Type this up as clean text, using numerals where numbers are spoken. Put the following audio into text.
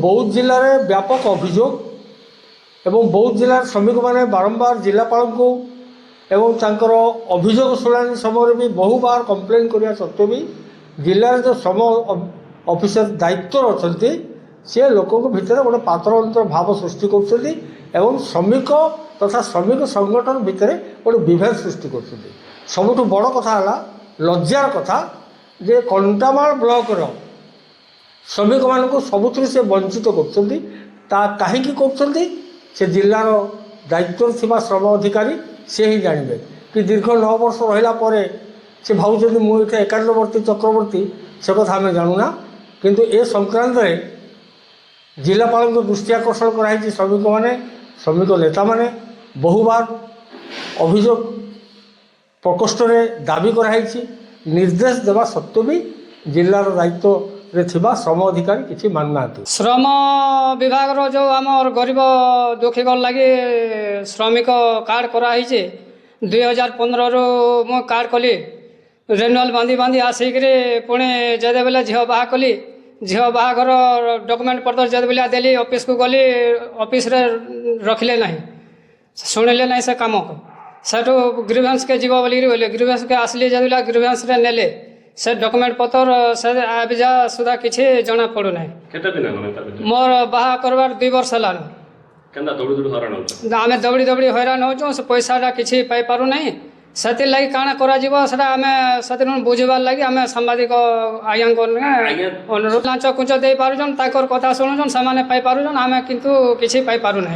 बौद्ध जिले में व्यापक अभियोग एवं बौद्ध जिलार श्रमिक मैंने बारंबार जिलापाल को एवं तांकर अभियोग शुणाणी समय भी बहु बार कंप्लेन करने सत्वे भी जिलार जो श्रम ऑफिसर दायित्व अच्छा सी लोक भितर गोटे पातर भाव सृष्टि कर श्रमिक तथा श्रमिक संगठन भितर गोटे विभेद सृष्टि कर सबुठ बड़ कथा है लज्जार कथा जे कंटामाल ब्लॉक श्रमिक मान सबुथ से वंचित कर जिलार दायित्व थिबा श्रम अधिकारी से ही जानवे कि दीर्घ 9 वर्ष रहा से भावुँ मुझे एकाग्रवर्ती चक्रवर्ती से कथा आम जानूना किंतु ए संक्रांत जिलापाल दृष्टि आकर्षण कराई श्रमिक मैंने श्रमिक नेता मैंने बहुबार अभियोग प्रकोष्ठ में दाबी कराई निर्देश देवा सत्वे भी जिलार दायित्व रे थिबा श्रम अधिकारी किसी मानना श्रम विभाग रो जो आम गरीब दुखी लगे श्रमिक कार्ड कराई 2015 रु मु कार्ड कली रेनुआल बांधी बांधी आसिक पुणी जदे बेले झील बाहा कली झील बाहाघर डॉक्यूमेंट पत्र जदे बेले देली ऑफिस को गली ऑफिस रे रखिले नहीं शुणिले नहीं से काम को सेठू ग्रीवेंस के जीव बोली ग्रीवेंस के आसली जदे बेले ग्रीवेंस रे नेले से डॉक्यूमेंट पत्र से आबिजा सुधा किसी जना पड़ू ना मोर बाहा करवार 2 वर्ष है आम दौड़ी दौड़ी हैरान हो पैसाटा किसी पाइपारू ना से लगी काଣା करा बुझार लगी आम सांबादिक आज्ञा अनुरोध लांच कुंच दे पारुछन ताकर कथा शुणुछन से पाई पारुछन आम किंतु किसी पाई पारू ना।